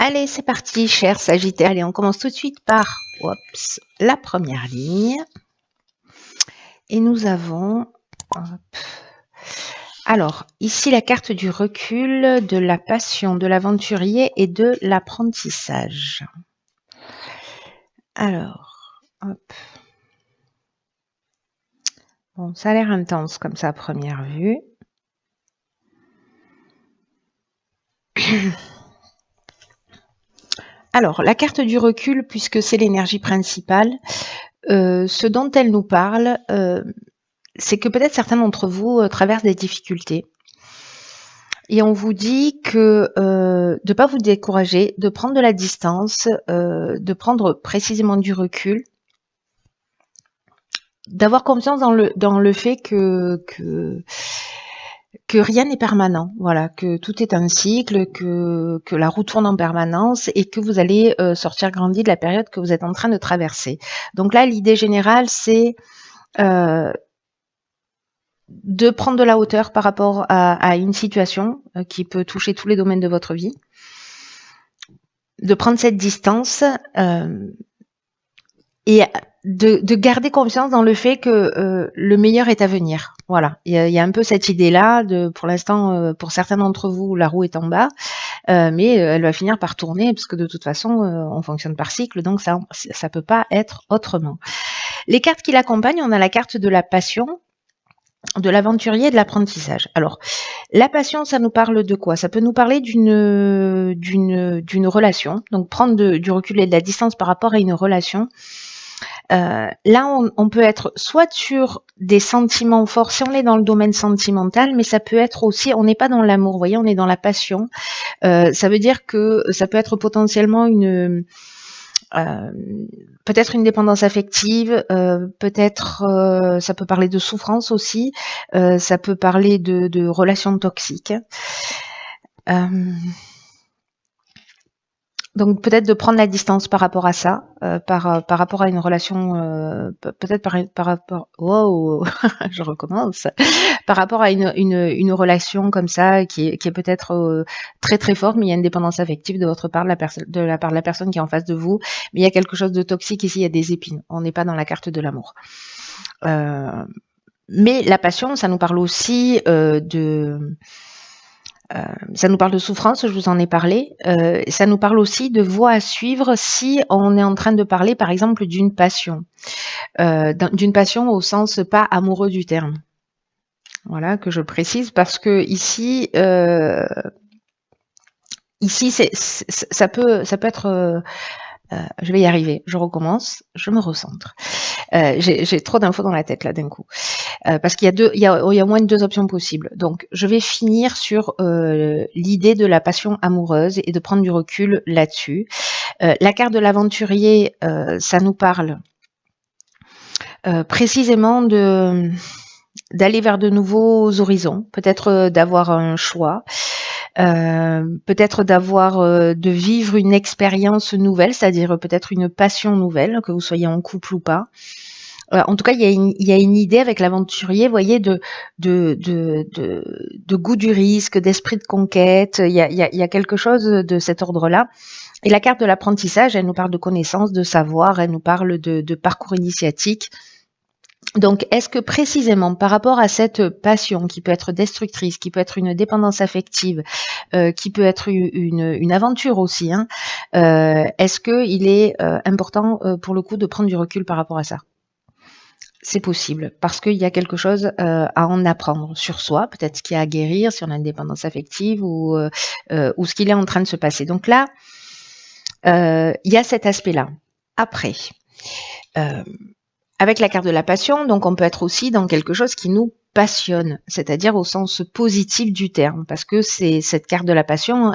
Allez, c'est parti, chers Sagittaires. Allez, on commence tout de suite par la première ligne. Et nous avons... Alors, ici, la carte du recul, de la passion, de l'aventurier et de l'apprentissage. Alors, hop. Bon, ça a l'air intense comme ça à première vue. Alors, la carte du recul, puisque c'est l'énergie principale, ce dont elle nous parle, c'est que peut-être certains d'entre vous traversent des difficultés. Et on vous dit que de ne pas vous décourager, de prendre de la distance, de prendre précisément du recul, d'avoir confiance dans le fait que rien n'est permanent, voilà, que tout est un cycle, que la roue tourne en permanence et que vous allez sortir grandi de la période que vous êtes en train de traverser. Donc là, l'idée générale, c'est de prendre de la hauteur par rapport à une situation qui peut toucher tous les domaines de votre vie, de prendre cette distance et de garder confiance dans le fait que le meilleur est à venir. Voilà, il y a un peu cette idée-là, pour l'instant, pour certains d'entre vous, la roue est en bas, mais elle va finir par tourner, parce que de toute façon, on fonctionne par cycle, donc ça peut pas être autrement. Les cartes qui l'accompagnent, on a la carte de la passion, de l'aventurier et de l'apprentissage. Alors, la passion, ça nous parle de quoi? Ça peut nous parler d'une relation, donc prendre du recul et de la distance par rapport à une relation. Là, on peut être soit sur des sentiments forts, si on est dans le domaine sentimental, mais ça peut être aussi, on n'est pas dans l'amour, vous voyez, on est dans la passion. Ça veut dire que ça peut être potentiellement peut-être une dépendance affective, peut-être ça peut parler de souffrance aussi, ça peut parler de relations toxiques. Donc peut-être de prendre la distance par rapport à ça, par rapport à une relation, peut-être par rapport, wow, je recommence, par rapport à une relation comme ça qui est peut-être très très forte, mais il y a une dépendance affective de votre part, de la part de la personne qui est en face de vous, mais il y a quelque chose de toxique ici, il y a des épines, on n'est pas dans la carte de l'amour. Mais la passion, ça nous parle aussi ça nous parle de souffrance, je vous en ai parlé. Ça nous parle aussi de voies à suivre si on est en train de parler, par exemple, d'une passion. D'une passion au sens pas amoureux du terme. Voilà, que je précise, parce que ici, ça peut être... je vais y arriver, je recommence, je me recentre. J'ai trop d'infos dans la tête là d'un coup, parce qu'il y a au moins deux options possibles. Donc je vais finir sur l'idée de la passion amoureuse et de prendre du recul là-dessus. La carte de l'aventurier, ça nous parle précisément d'aller vers de nouveaux horizons, peut-être d'avoir un choix. Peut-être de vivre une expérience nouvelle, c'est-à-dire peut-être une passion nouvelle, que vous soyez en couple ou pas. En tout cas, il y a une idée avec l'aventurier, vous voyez, de goût du risque, d'esprit de conquête. Il y a quelque chose de cet ordre-là. Et la carte de l'apprentissage, elle nous parle de connaissances, de savoir, elle nous parle de parcours initiatique. Donc, est-ce que précisément par rapport à cette passion qui peut être destructrice, qui peut être une dépendance affective, qui peut être une aventure aussi, hein, est-ce qu'il est important pour le coup de prendre du recul par rapport à ça? C'est possible, parce qu'il y a quelque chose à en apprendre sur soi, peut-être ce qu'il y a à guérir, si on a une dépendance affective ou ce qu'il est en train de se passer. Donc là, il y a cet aspect-là. Après, avec la carte de la passion, donc on peut être aussi dans quelque chose qui nous passionne, c'est-à-dire au sens positif du terme, parce que cette carte de la passion,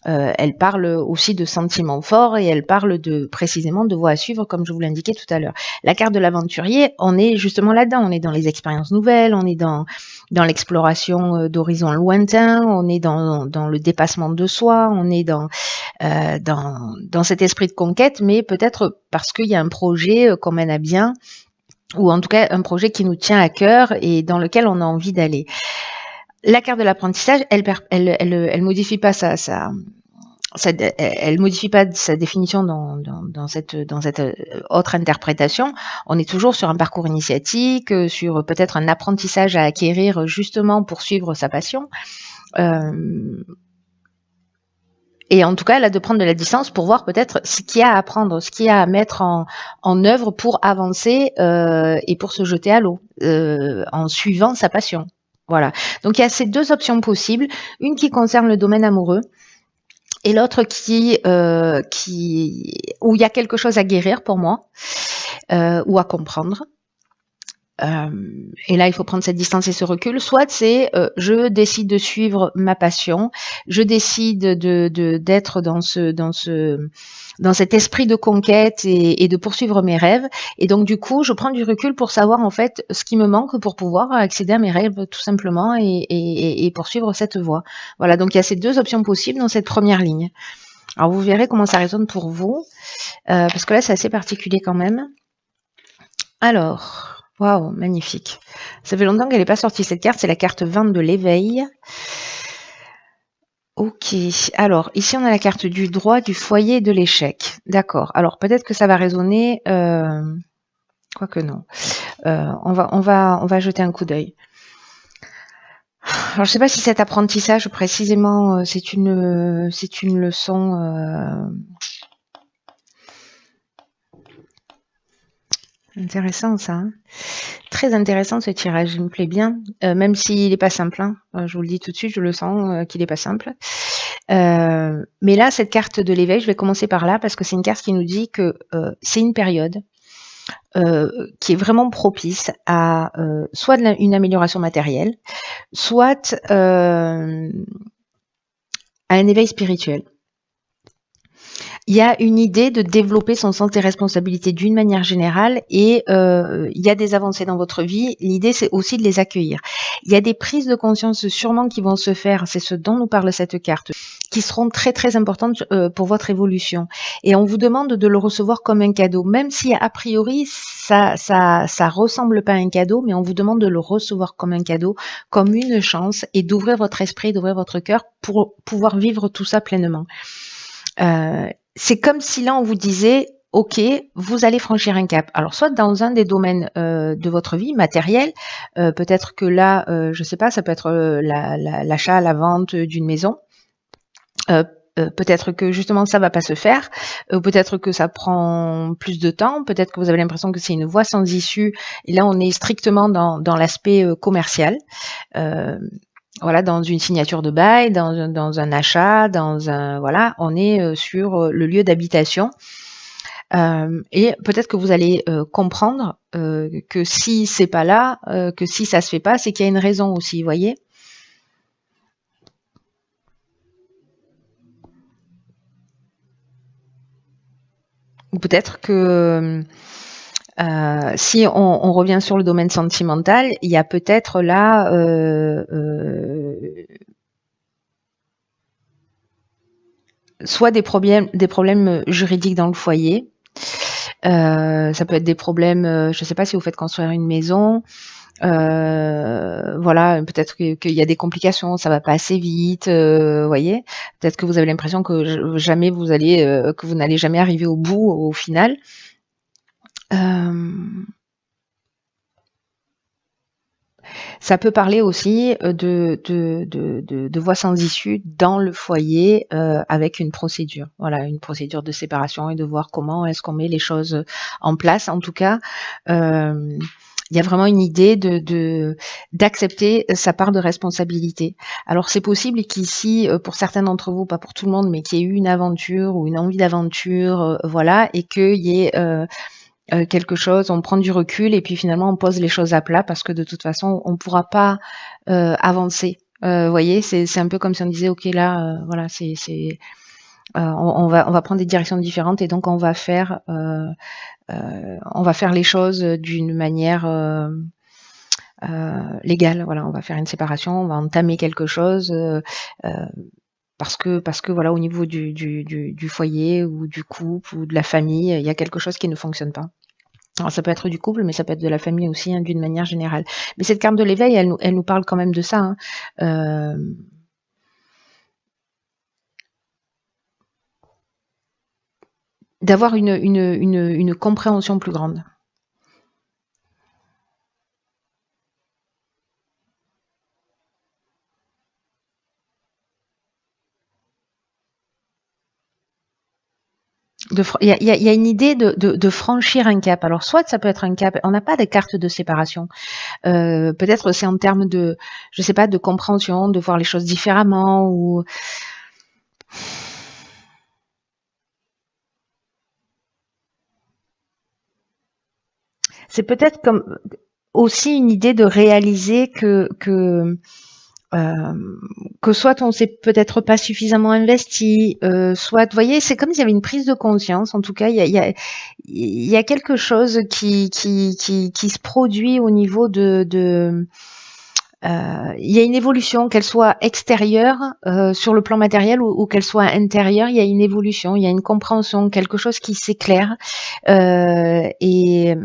elle parle aussi de sentiments forts et elle parle précisément de voies à suivre, comme je vous l'indiquais tout à l'heure. La carte de l'aventurier, on est justement là-dedans, on est dans les expériences nouvelles, on est dans l'exploration d'horizons lointains, on est dans le dépassement de soi, on est dans cet esprit de conquête, mais peut-être parce qu'il y a un projet qu'on mène à bien, ou en tout cas un projet qui nous tient à cœur et dans lequel on a envie d'aller. La carte de l'apprentissage, elle modifie pas elle modifie pas sa définition dans cette autre interprétation. On est toujours sur un parcours initiatique, sur peut-être un apprentissage à acquérir justement pour suivre sa passion. Et en tout cas, elle a de prendre de la distance pour voir peut-être ce qu'il y a à apprendre, ce qu'il y a à mettre en œuvre pour avancer et pour se jeter à l'eau en suivant sa passion. Voilà. Donc il y a ces deux options possibles, une qui concerne le domaine amoureux et l'autre où il y a quelque chose à guérir pour moi ou à comprendre. Et là, il faut prendre cette distance et ce recul. Soit c'est je décide de suivre ma passion, je décide d'être dans cet esprit de conquête et de poursuivre mes rêves. Et donc du coup, je prends du recul pour savoir en fait ce qui me manque pour pouvoir accéder à mes rêves tout simplement et poursuivre cette voie. Voilà. Donc il y a ces deux options possibles dans cette première ligne. Alors vous verrez comment ça résonne pour vous, parce que là c'est assez particulier quand même. Alors. Waouh, magnifique. Ça fait longtemps qu'elle n'est pas sortie cette carte, c'est la carte 20 de l'éveil. Ok, alors ici on a la carte du droit, du foyer et de l'échec. D'accord, alors peut-être que ça va résonner, quoique non. On va jeter un coup d'œil. Alors je ne sais pas si cet apprentissage précisément c'est une leçon intéressant ça. Hein. Très intéressant ce tirage, il me plaît bien, même s'il n'est pas simple. Hein. Je vous le dis tout de suite, je le sens qu'il n'est pas simple. Mais là, cette carte de l'éveil, je vais commencer par là parce que c'est une carte qui nous dit que c'est une période qui est vraiment propice à soit une amélioration matérielle, soit à un éveil spirituel. Il y a une idée de développer son sens des responsabilités d'une manière générale et il y a des avancées dans votre vie. L'idée, c'est aussi de les accueillir. Il y a des prises de conscience sûrement qui vont se faire, c'est ce dont nous parle cette carte, qui seront très très importantes pour votre évolution. Et on vous demande de le recevoir comme un cadeau, même si a priori ça ressemble pas à un cadeau, mais on vous demande de le recevoir comme un cadeau, comme une chance et d'ouvrir votre esprit, d'ouvrir votre cœur pour pouvoir vivre tout ça pleinement. C'est comme si là on vous disait ok, vous allez franchir un cap. Alors soit dans un des domaines de votre vie matériel, peut-être que là, je sais pas, ça peut être l'achat, la vente d'une maison. Peut-être que justement ça va pas se faire, peut-être que ça prend plus de temps, peut-être que vous avez l'impression que c'est une voie sans issue. Et là on est strictement dans l'aspect commercial. Voilà, dans une signature de bail, dans un achat, voilà, on est sur le lieu d'habitation. Et peut-être que vous allez comprendre que si c'est pas là, que si ça se fait pas, c'est qu'il y a une raison aussi, vous voyez. Ou peut-être que si on revient sur le domaine sentimental, il y a peut-être là soit des problèmes juridiques dans le foyer. Ça peut être des problèmes, je ne sais pas si vous faites construire une maison. Voilà, peut-être qu'il y a des complications, ça va pas assez vite, voyez. Peut-être que vous avez l'impression que jamais que vous n'allez jamais arriver au bout au final. Ça peut parler aussi de voies sans issue dans le foyer avec une procédure. Voilà, une procédure de séparation et de voir comment est-ce qu'on met les choses en place. En tout cas, il y a vraiment une idée d'accepter sa part de responsabilité. Alors c'est possible qu'ici, pour certains d'entre vous, pas pour tout le monde, mais qu'il y ait eu une aventure ou une envie d'aventure, voilà, et qu'il y ait quelque chose, on prend du recul et puis finalement on pose les choses à plat parce que de toute façon on pourra pas avancer. Vous voyez, c'est un peu comme si on disait ok là, voilà, on va prendre des directions différentes et donc on va faire les choses d'une manière légale. Voilà, on va faire une séparation, on va entamer quelque chose. Parce que voilà, au niveau du foyer ou du couple ou de la famille, il y a quelque chose qui ne fonctionne pas. Alors ça peut être du couple, mais ça peut être de la famille aussi, hein, d'une manière générale. Mais cette carte de l'éveil, elle nous parle quand même de ça. Hein. d'avoir une compréhension plus grande. Il y a une idée de franchir un cap. Alors, soit ça peut être un cap, on n'a pas de carte de séparation. Peut-être c'est en termes de, je sais pas, de compréhension, de voir les choses différemment, ou c'est peut-être comme aussi une idée de réaliser euh, que soit on s'est peut-être pas suffisamment investi, soit, vous voyez, c'est comme s'il y avait une prise de conscience. En tout cas, il y a quelque chose qui se produit au niveau il y a une évolution, qu'elle soit extérieure sur le plan matériel ou qu'elle soit intérieure. Il y a une évolution, il y a une compréhension, quelque chose qui s'éclaire euh, et,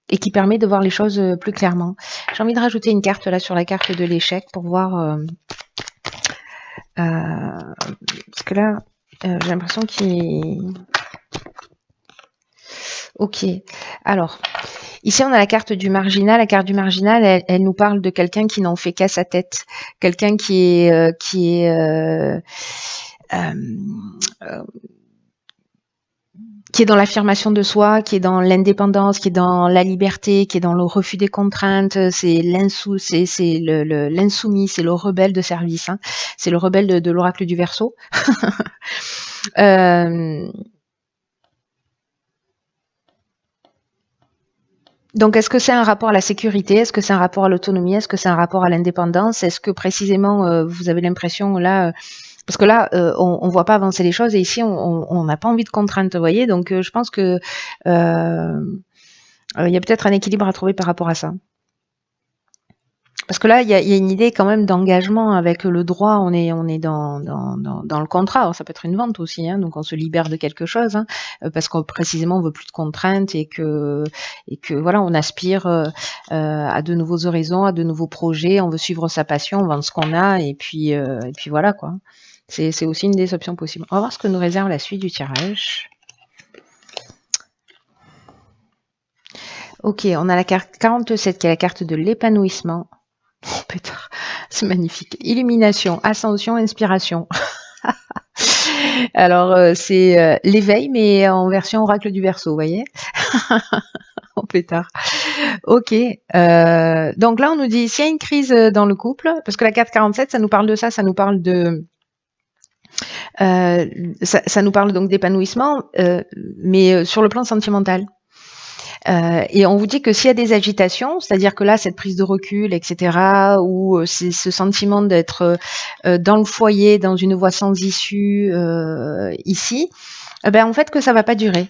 et qui permet de voir les choses plus clairement. J'ai envie de rajouter une carte là sur la carte de l'échec pour voir parce que là j'ai l'impression qu'il. Ok. Alors, ici, on a la carte du marginal. La carte du marginal, elle nous parle de quelqu'un qui n'en fait qu'à sa tête, quelqu'un euh, qui est dans l'affirmation de soi, qui est dans l'indépendance, qui est dans la liberté, qui est dans le refus des contraintes. C'est l'insoumis, c'est le rebelle de service. Hein. C'est le rebelle de l'oracle du Verseau. Donc, est-ce que c'est un rapport à la sécurité? Est-ce que c'est un rapport à l'autonomie? Est-ce que c'est un rapport à l'indépendance? Est-ce que précisément vous avez l'impression là, parce que là on voit pas avancer les choses et ici on n'a pas envie de contraintes, vous voyez? Donc je pense que il y a peut-être un équilibre à trouver par rapport à ça. Parce que là, il y a une idée quand même d'engagement avec le droit. On est dans le contrat. Alors, ça peut être une vente aussi, hein, donc on se libère de quelque chose, hein, parce qu'on précisément on veut plus de contraintes et que voilà, on aspire à de nouveaux horizons, à de nouveaux projets. On veut suivre sa passion, on vend ce qu'on a et puis voilà quoi. C'est aussi une des options possibles. On va voir ce que nous réserve la suite du tirage. Ok, on a la carte 47 qui est la carte de l'épanouissement. Oh, pétard, c'est magnifique. Illumination, ascension, inspiration. Alors, c'est l'éveil, mais en version oracle du Verseau, vous voyez. Oh, pétard. Ok. Donc là, on nous dit s'il y a une crise dans le couple, parce que la carte 47, ça nous parle de ça, ça nous parle de... ça nous parle donc d'épanouissement, mais sur le plan sentimental. Et on vous dit que s'il y a des agitations, c'est-à-dire que là, cette prise de recul, etc., ou c'est ce sentiment d'être dans le foyer, dans une voie sans issue ici, ben en fait que ça va pas durer.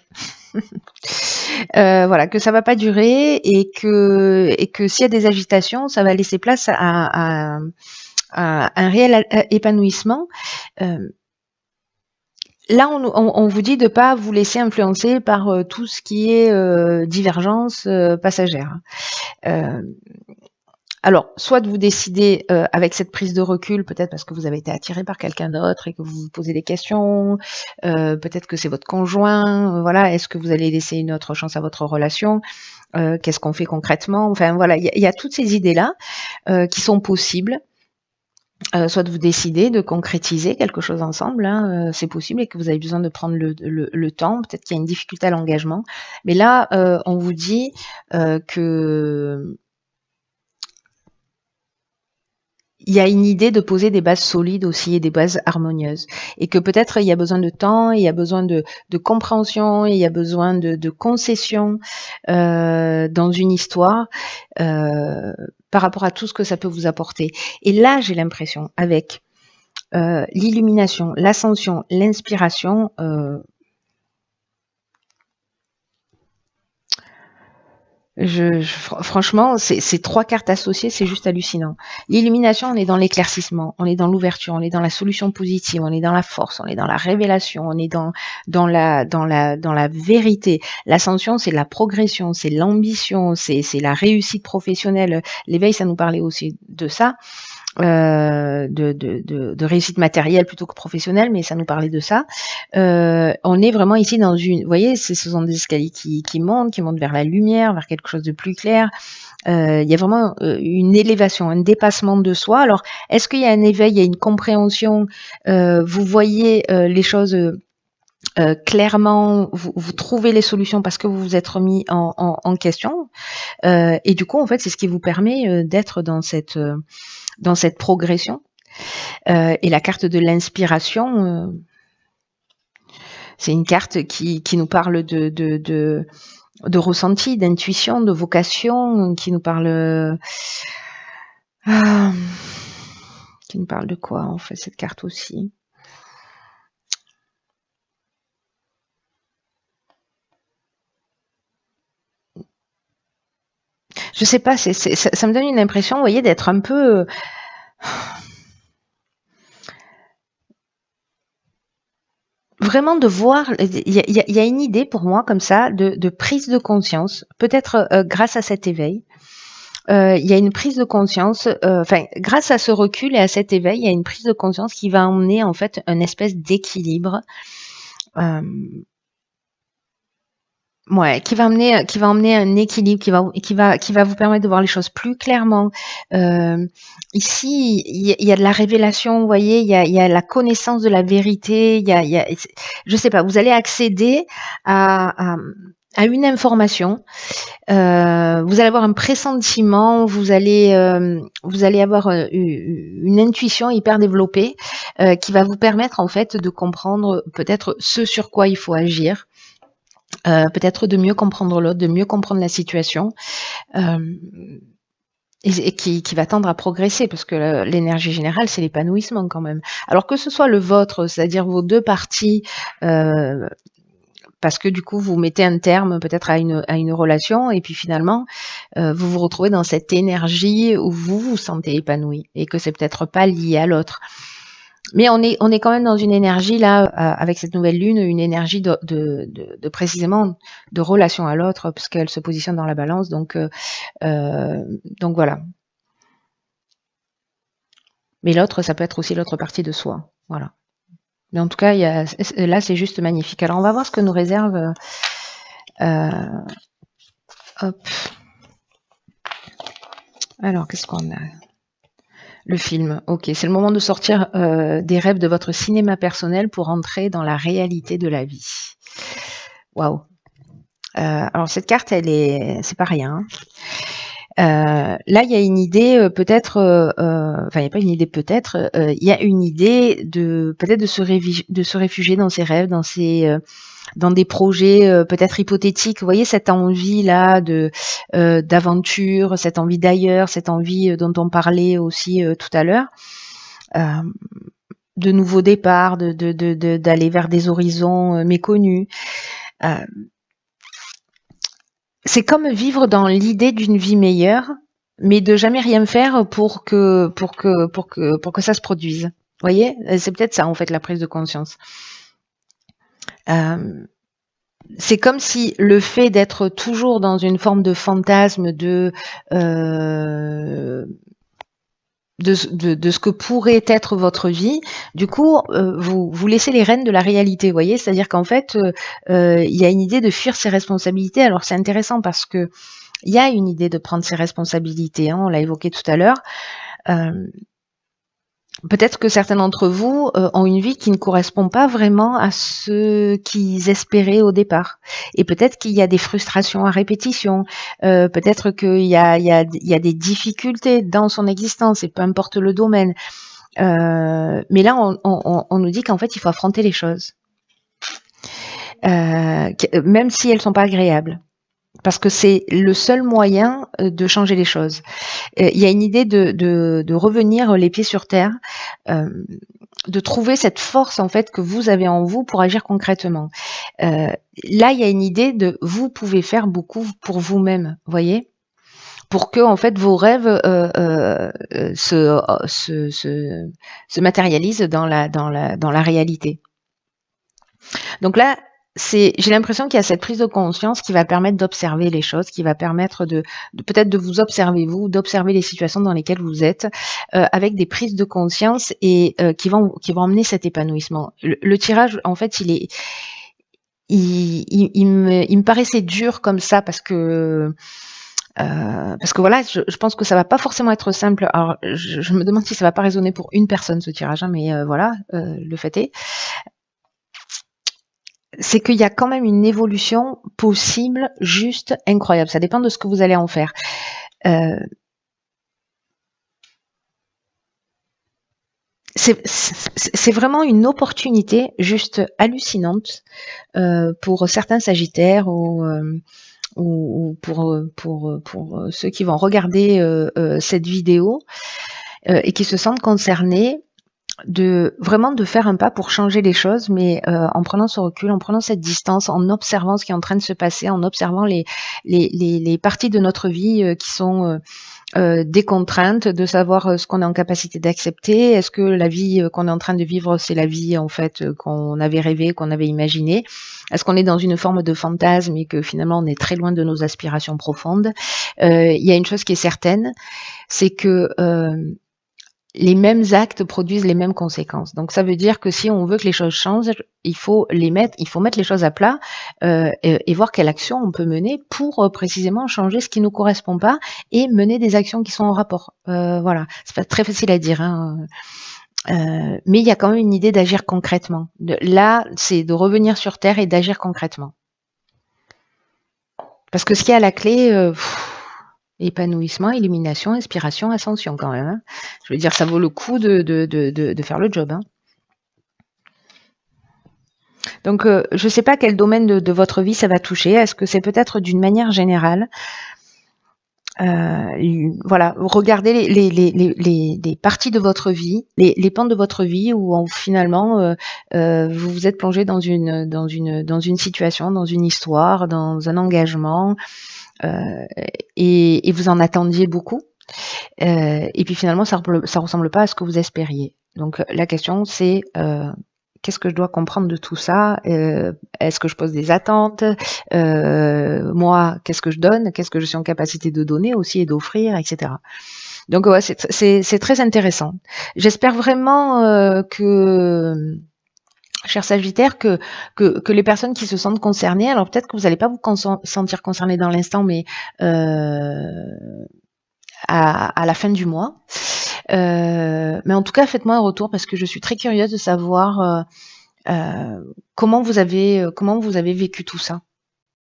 Voilà, que ça va pas durer et que s'il y a des agitations, ça va laisser place à un réel épanouissement. Là, on vous dit de pas vous laisser influencer par tout ce qui est divergence passagère. Alors, soit de vous décider avec cette prise de recul, peut-être parce que vous avez été attiré par quelqu'un d'autre et que vous vous posez des questions, peut-être que c'est votre conjoint, voilà, est-ce que vous allez laisser une autre chance à votre relation, qu'est-ce qu'on fait concrètement, enfin voilà, il y a toutes ces idées-là qui sont possibles. Soit de vous décider de concrétiser quelque chose ensemble, hein, c'est possible et que vous avez besoin de prendre le temps. Peut-être qu'il y a une difficulté à l'engagement. Mais là, on vous dit que il y a une idée de poser des bases solides aussi et des bases harmonieuses. Et que peut-être il y a besoin de temps, il y a besoin de compréhension, il y a besoin de concession dans une histoire par rapport à tout ce que ça peut vous apporter. Et là, j'ai l'impression, avec l'illumination, l'ascension, l'inspiration, franchement, ces trois cartes associées, c'est juste hallucinant. L'illumination, on est dans l'éclaircissement, on est dans l'ouverture, on est dans la solution positive, on est dans la force, on est dans la révélation, on est dans la vérité. L'ascension, c'est la progression, c'est l'ambition, c'est la réussite professionnelle. L'éveil, ça nous parlait aussi de ça. de réussite matérielle plutôt que professionnelle, mais ça nous parlait de ça. On est vraiment ici dans une, vous voyez, ce sont des escaliers qui montent vers la lumière, vers quelque chose de plus clair. Il y a vraiment une élévation, un dépassement de soi. Alors, est-ce qu'il y a un éveil, il y a une compréhension, vous voyez les choses clairement, vous trouvez les solutions parce que vous vous êtes remis en question. Et du coup, en fait, c'est ce qui vous permet d'être dans cette progression. Et la carte de l'inspiration, c'est une carte qui nous parle de ressenti, d'intuition, de vocation, qui nous parle de quoi en fait cette carte aussi? Je sais pas, ça me donne une impression, vous voyez, d'être un peu vraiment de voir, il y a une idée pour moi comme ça de prise de conscience, peut-être grâce à cet éveil. Il y a une prise de conscience, enfin, grâce à ce recul et à cet éveil, il y a une prise de conscience qui va emmener en fait une espèce d'équilibre. Ouais, qui va emmener un équilibre, qui va vous permettre de voir les choses plus clairement. Ici, il y a de la révélation, vous voyez, il y a la connaissance de la vérité, je sais pas, vous allez accéder à une information, vous allez avoir un pressentiment, vous allez avoir une intuition hyper développée qui va vous permettre en fait de comprendre peut-être ce sur quoi il faut agir. Peut-être de mieux comprendre l'autre, de mieux comprendre la situation, et qui va tendre à progresser, parce que l'énergie générale, c'est l'épanouissement quand même. Alors que ce soit le vôtre, c'est-à-dire vos deux parties, parce que du coup, vous mettez un terme peut-être à une relation, et puis finalement, vous vous retrouvez dans cette énergie où vous vous sentez épanoui, et que c'est peut-être pas lié à l'autre. Mais on est quand même dans une énergie là, avec cette nouvelle lune, une énergie de précisément de relation à l'autre, puisqu'elle se positionne dans la balance. Donc voilà. Mais l'autre, ça peut être aussi l'autre partie de soi. Voilà. Mais en tout cas, là, c'est juste magnifique. Alors, on va voir ce que nous réserve. Hop. Alors, qu'est-ce qu'on a? Le film. Ok, c'est le moment de sortir des rêves de votre cinéma personnel pour entrer dans la réalité de la vie. Waouh. Alors cette carte, c'est pas rien. Là, il y a une idée peut-être, enfin il n'y a pas une idée peut-être, il y a une idée de peut-être de se réfugier dans ses rêves, dans des projets peut-être hypothétiques. Vous voyez cette envie là d'aventure, cette envie d'ailleurs, cette envie dont on parlait aussi tout à l'heure. De nouveaux départs, d'aller vers des horizons méconnus. C'est comme vivre dans l'idée d'une vie meilleure, mais de jamais rien faire pour que ça se produise. Vous voyez, c'est peut-être ça en fait la prise de conscience. C'est comme si le fait d'être toujours dans une forme de fantasme de ce que pourrait être votre vie, du coup, vous laissez les rênes de la réalité, vous voyez, c'est-à-dire qu'en fait, il y a une idée de fuir ses responsabilités. Alors c'est intéressant parce que il y a une idée de prendre ses responsabilités, hein, on l'a évoqué tout à l'heure. Peut-être que certains d'entre vous ont une vie qui ne correspond pas vraiment à ce qu'ils espéraient au départ. Et peut-être qu'il y a des frustrations à répétition. Peut-être qu'il y a des difficultés dans son existence, et peu importe le domaine. Mais là, on nous dit qu'en fait, il faut affronter les choses. Même si elles sont pas agréables. Parce que c'est le seul moyen de changer les choses. Il y a une idée de revenir les pieds sur terre, de trouver cette force en fait que vous avez en vous pour agir concrètement. Là, il y a une idée de vous pouvez faire beaucoup pour vous-même, voyez, pour que en fait vos rêves se matérialisent dans la réalité. Donc là, j'ai l'impression qu'il y a cette prise de conscience qui va permettre d'observer les choses, qui va permettre de peut-être de vous observer vous, d'observer les situations dans lesquelles vous êtes, avec des prises de conscience et qui vont emmener cet épanouissement. Le tirage, en fait, il me paraissait dur comme ça parce que voilà, je pense que ça va pas forcément être simple. Alors, je me demande si ça va pas résonner pour une personne ce tirage, hein, mais voilà, le fait est. C'est qu'il y a quand même une évolution possible, juste incroyable. Ça dépend de ce que vous allez en faire. Euh, c'est vraiment une opportunité juste hallucinante pour certains Sagittaires ou pour ceux qui vont regarder cette vidéo et qui se sentent concernés de faire un pas pour changer les choses, mais en prenant ce recul, en prenant cette distance, en observant ce qui est en train de se passer, en observant les parties de notre vie qui sont des contraintes, de savoir ce qu'on est en capacité d'accepter. Est-ce que la vie qu'on est en train de vivre, c'est la vie en fait qu'on avait rêvé, qu'on avait imaginé? Est-ce qu'on est dans une forme de fantasme et que finalement on est très loin de nos aspirations profondes? Il y a une chose qui est certaine, c'est que les mêmes actes produisent les mêmes conséquences. Donc ça veut dire que si on veut que les choses changent, il faut mettre les choses à plat et voir quelle action on peut mener pour précisément changer ce qui nous correspond pas et mener des actions qui sont en rapport. Voilà, c'est pas très facile à dire, hein. Mais il y a quand même une idée d'agir concrètement. Là, c'est de revenir sur Terre et d'agir concrètement. Parce que ce qui est à la clé, épanouissement, illumination, inspiration, ascension quand même, hein. Je veux dire, ça vaut le coup de faire le job, hein. Donc, je ne sais pas quel domaine de votre vie ça va toucher. Est-ce que c'est peut-être d'une manière générale? Voilà, regardez les parties de votre vie, les pans de votre vie où finalement vous vous êtes plongé dans une situation, dans une histoire, dans un engagement, et vous en attendiez beaucoup. Et puis finalement, ça ressemble pas à ce que vous espériez. Donc la question, c'est qu'est-ce que je dois comprendre de tout ça? Est-ce que je pose des attentes? Moi, qu'est-ce que je donne? Qu'est-ce que je suis en capacité de donner aussi et d'offrir, etc. Donc ouais, c'est très intéressant. J'espère vraiment chers Sagittaires, que les personnes qui se sentent concernées, alors peut-être que vous n'allez pas vous sentir concerné dans l'instant, mais à la fin du mois. Mais en tout cas, faites-moi un retour parce que je suis très curieuse de savoir comment vous avez vécu tout ça.